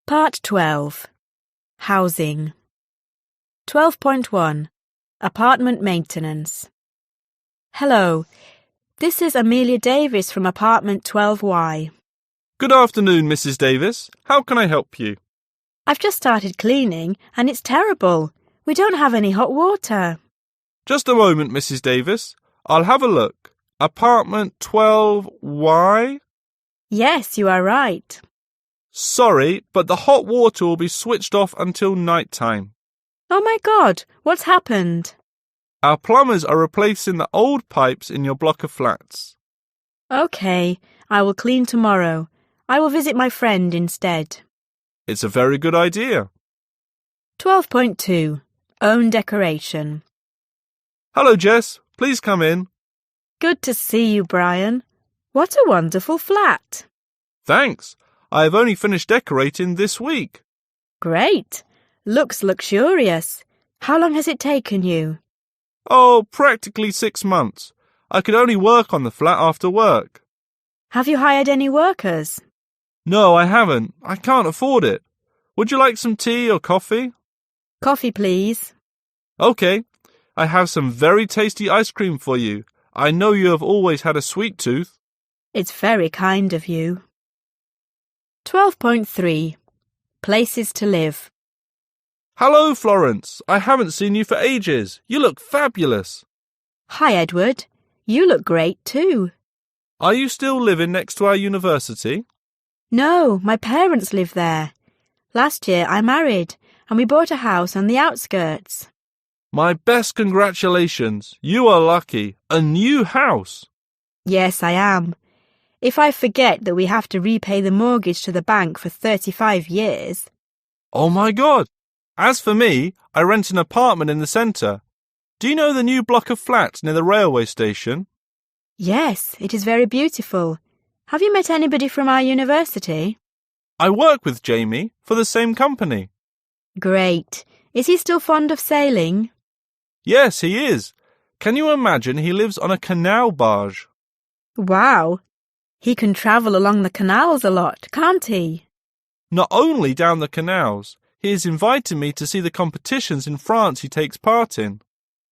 Part 12. Housing. 12.1. Apartment maintenance. Hello, this is Amelia Davis from apartment 12Y. Good afternoon, Mrs. Davis. How can I help you? I've just started cleaning and it's terrible. We don't have any hot water. Just a moment, Mrs. Davis. I'll have a look. Apartment 12Y? Yes, you are right. Sorry, but the hot water will be switched off until night time. Oh my God, what's happened? Our plumbers are replacing the old pipes in your block of flats. Okay, I will clean tomorrow. I will visit my friend instead. It's a very good idea. 12.2. Own decoration. Hello, Jess. Please come in. Good to see you, Brian. What a wonderful flat. Thanks. I have only finished decorating this week. Great. Looks luxurious. How long has it taken you? Oh, practically 6 months. I could only work on the flat after work. Have you hired any workers? No, I haven't. I can't afford it. Would you like some tea or coffee? Coffee, please. Okay. I have some very tasty ice cream for you. I know you have always had a sweet tooth. It's very kind of you. 12.3. Places to live. Hello, Florence. I haven't seen you for ages. You look fabulous. Hi, Edward. You look great too. Are you still living next to our university? No, my parents live there. Last year I married and we bought a house on the outskirts. My best congratulations. You are lucky. A new house. Yes, I am. If I forget that we have to repay the mortgage to the bank for 35 years. Oh my God. As for me, I rent an apartment in the centre. Do you know the new block of flats near the railway station? Yes, it is very beautiful. Have you met anybody from our university? I work with Jamie for the same company. Great. Is he still fond of sailing? Yes, he is. Can you imagine he lives on a canal barge? Wow. He can travel along the canals a lot, can't he? Not only down the canals, he has invited me to see the competitions in France he takes part in.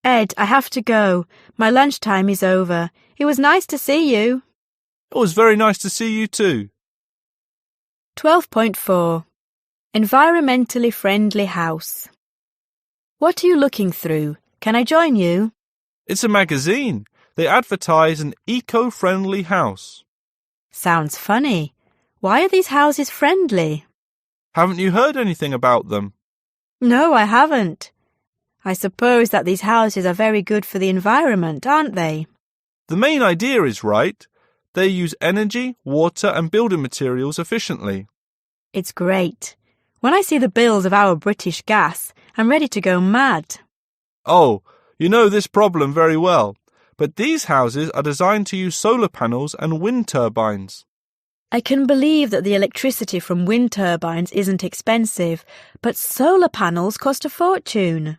Ed, I have to go. My lunchtime is over. It was nice to see you. It was very nice to see you too. 12.4. Environmentally friendly house. What are you looking through? Can I join you? It's a magazine. They advertise an eco-friendly house. Sounds funny. Why are these houses friendly? Haven't you heard anything about them? No, I haven't. I suppose that these houses are very good for the environment, aren't they? The main idea is right. They use energy, water and building materials efficiently. It's great. When I see the bills of our British gas, I'm ready to go mad. Oh, you know this problem very well. But these houses are designed to use solar panels and wind turbines. I can believe that the electricity from wind turbines isn't expensive, but solar panels cost a fortune.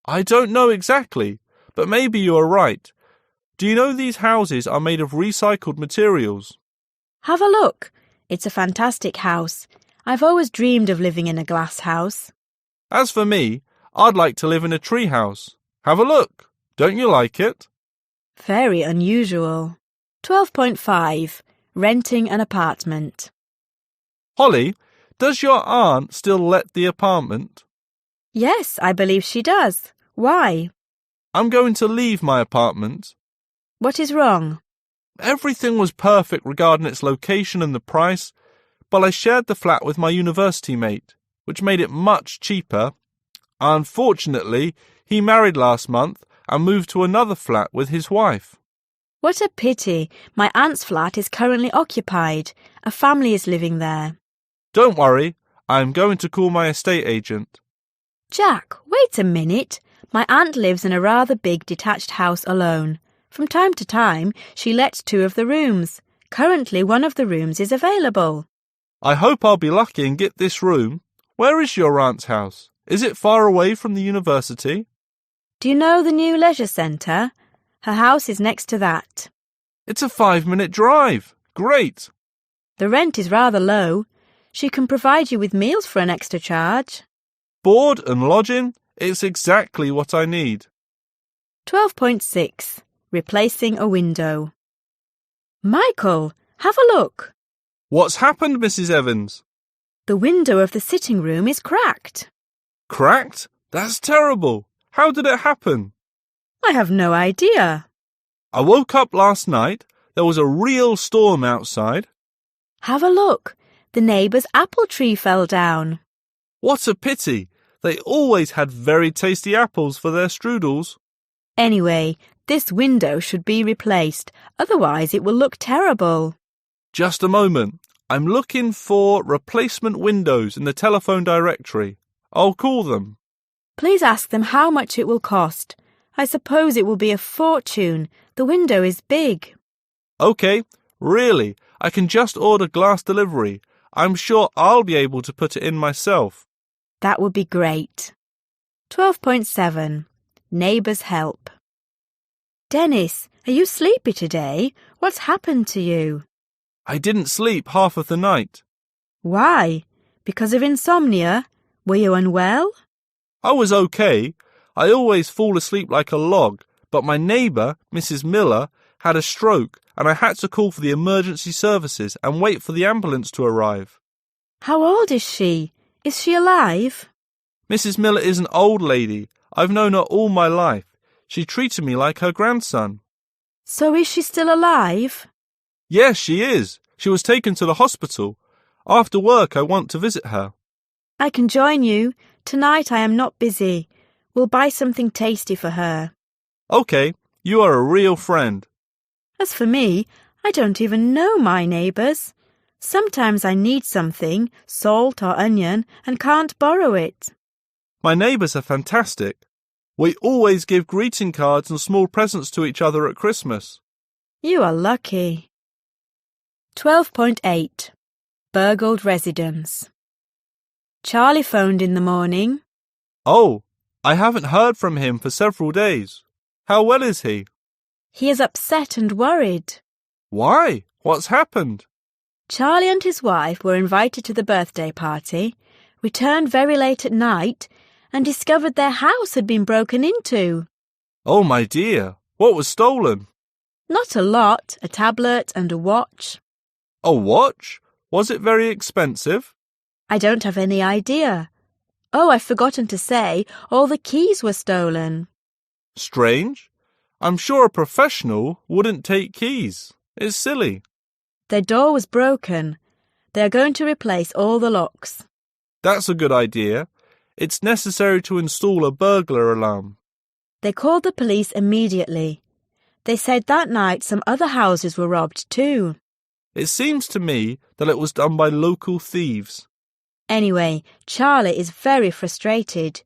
I don't know exactly, but maybe you are right. Do you know these houses are made of recycled materials? Have a look. It's a fantastic house. I've always dreamed of living in a glass house. As for me, I'd like to live in a tree house. Have a look. Don't you like it? Very unusual. 12.5. Renting an apartment. Holly, does your aunt still let the apartment? Yes, I believe she does. Why? I'm going to leave my apartment. What is wrong? Everything was perfect regarding its location and the price, but I shared the flat with my university mate, which made it much cheaper. Unfortunately, he married last month and moved to another flat with his wife. What a pity. My aunt's flat is currently occupied. A family is living there. Don't worry, I'm going to call my estate agent. Jack, wait a minute. My aunt lives in a rather big detached house alone. From time to time, she lets 2 of the rooms. Currently, one of the rooms is available. I hope I'll be lucky and get this room. Where is your aunt's house? Is it far away from the university? Do you know the new leisure centre? Her house is next to that. It's a 5-minute drive. Great. The rent is rather low. She can provide you with meals for an extra charge. Board and lodging? It's exactly what I need. 12.6. Replacing a window. Michael, have a look. What's happened, Mrs. Evans? The window of the sitting room is cracked. Cracked? That's terrible. How did it happen? I have no idea. I woke up last night. There was a real storm outside. Have a look. The neighbour's apple tree fell down. What a pity. They always had very tasty apples for their strudels. Anyway, this window should be replaced, otherwise it will look terrible. Just a moment. I'm looking for replacement windows in the telephone directory. I'll call them. Please ask them how much it will cost. I suppose it will be a fortune. The window is big. OK, really, I can just order glass delivery. I'm sure I'll be able to put it in myself. That would be great. 12.7. Neighbours help. Dennis, are you sleepy today? What's happened to you? I didn't sleep half of the night. Why? Because of insomnia? Were you unwell? I was OK. I always fall asleep like a log, but my neighbour, Mrs. Miller, had a stroke and I had to call for the emergency services and wait for the ambulance to arrive. How old is she? Is she alive? Mrs. Miller is an old lady. I've known her all my life. She treated me like her grandson. So is she still alive? Yes, she is. She was taken to the hospital. After work, I want to visit her. I can join you. Tonight I am not busy. We'll buy something tasty for her. OK, you are a real friend. As for me, I don't even know my neighbours. Sometimes I need something, salt or onion, and can't borrow it. My neighbours are fantastic. We always give greeting cards and small presents to each other at Christmas. You are lucky. 12.8. Burgled residence. Charlie phoned in the morning. Oh, I haven't heard from him for several days. How well is he? He is upset and worried. Why? What's happened? Charlie and his wife were invited to the birthday party, returned very late at night, and discovered their house had been broken into. Oh, my dear. What was stolen? Not a lot, a tablet and a watch. A watch? Was it very expensive? I don't have any idea. Oh, I've forgotten to say, all the keys were stolen. Strange. I'm sure a professional wouldn't take keys. It's silly. Their door was broken. They are going to replace all the locks. That's a good idea. It's necessary to install a burglar alarm. They called the police immediately. They said that night some other houses were robbed too. It seems to me that it was done by local thieves. Anyway, Charlie is very frustrated.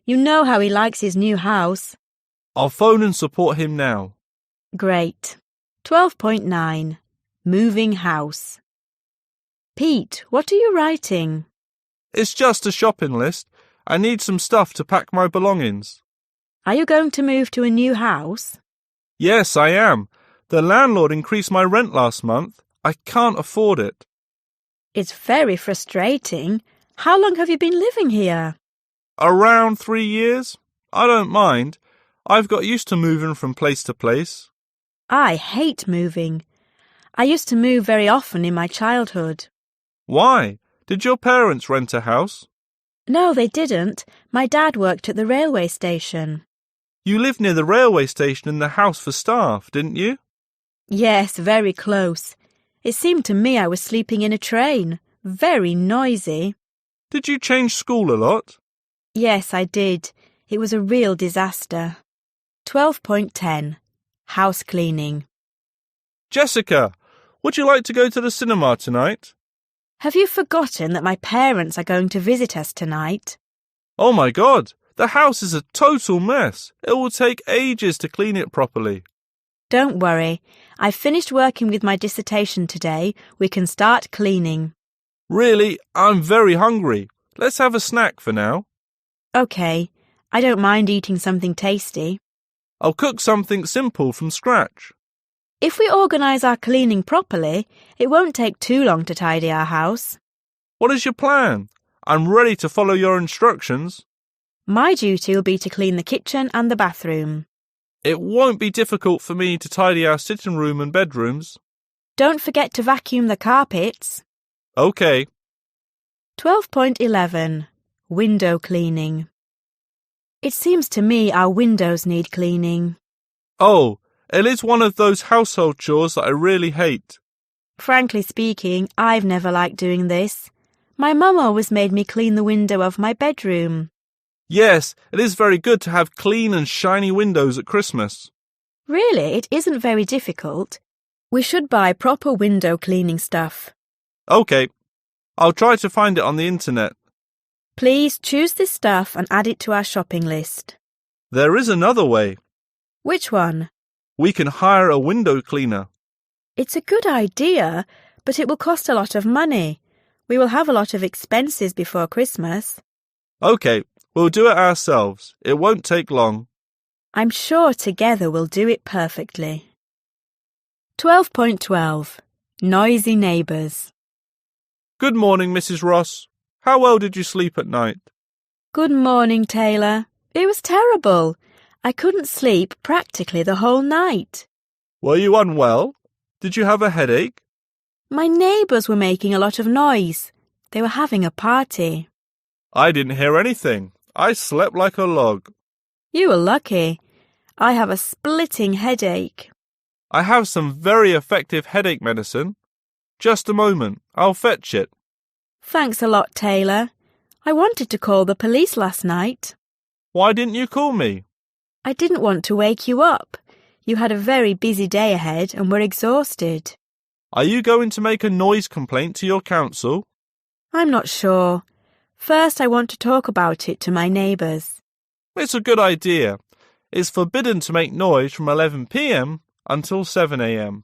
You know how he likes his new house. I'll phone and support him now. Great. 12.9. Moving house. Pete, what are you writing? It's just a shopping list. I need some stuff to pack my belongings. Are you going to move to a new house? Yes, I am. The landlord increased my rent last month. I can't afford it. It's very frustrating. How long have you been living here? Around 3 years. I don't mind. I've got used to moving from place to place. I hate moving. I used to move very often in my childhood. Why? Did your parents rent a house? No, they didn't. My dad worked at the railway station. You lived near the railway station in the house for staff, didn't you? Yes, very close. It seemed to me I was sleeping in a train. Very noisy. Did you change school a lot? Yes, I did. It was a real disaster. 12.10. House cleaning. Jessica, would you like to go to the cinema tonight? Have you forgotten that my parents are going to visit us tonight? Oh my God, the house is a total mess. It will take ages to clean it properly. Don't worry. I've finished working with my dissertation today. We can start cleaning. Really, I'm very hungry. Let's have a snack for now. OK. I don't mind eating something tasty. I'll cook something simple from scratch. If we organise our cleaning properly, it won't take too long to tidy our house. What is your plan? I'm ready to follow your instructions. My duty will be to clean the kitchen and the bathroom. It won't be difficult for me to tidy our sitting room and bedrooms. Don't forget to vacuum the carpets. OK. 12.11 Window cleaning. It seems to me our windows need cleaning. Oh, it is one of those household chores that I really hate. Frankly speaking, I've never liked doing this. My mum always made me clean the window of my bedroom. Yes, it is very good to have clean and shiny windows at Christmas. Really, it isn't very difficult. We should buy proper window cleaning stuff. OK. I'll try to find it on the internet. Please choose this stuff and add it to our shopping list. There is another way. Which one? We can hire a window cleaner. It's a good idea, but it will cost a lot of money. We will have a lot of expenses before Christmas. OK, we'll do it ourselves. It won't take long. I'm sure together we'll do it perfectly. 12.12 Noisy neighbours. Good morning, Mrs. Ross. How well did you sleep at night? Good morning, Taylor. It was terrible. I couldn't sleep practically the whole night. Were you unwell? Did you have a headache? My neighbours were making a lot of noise. They were having a party. I didn't hear anything. I slept like a log. You were lucky. I have a splitting headache. I have some very effective headache medicine. Just a moment. I'll fetch it. Thanks a lot, Taylor. I wanted to call the police last night. Why didn't you call me? I didn't want to wake you up. You had a very busy day ahead and were exhausted. Are you going to make a noise complaint to your council? I'm not sure. First, I want to talk about it to my neighbours. It's a good idea. It's forbidden to make noise from 11 p.m. until 7 a.m.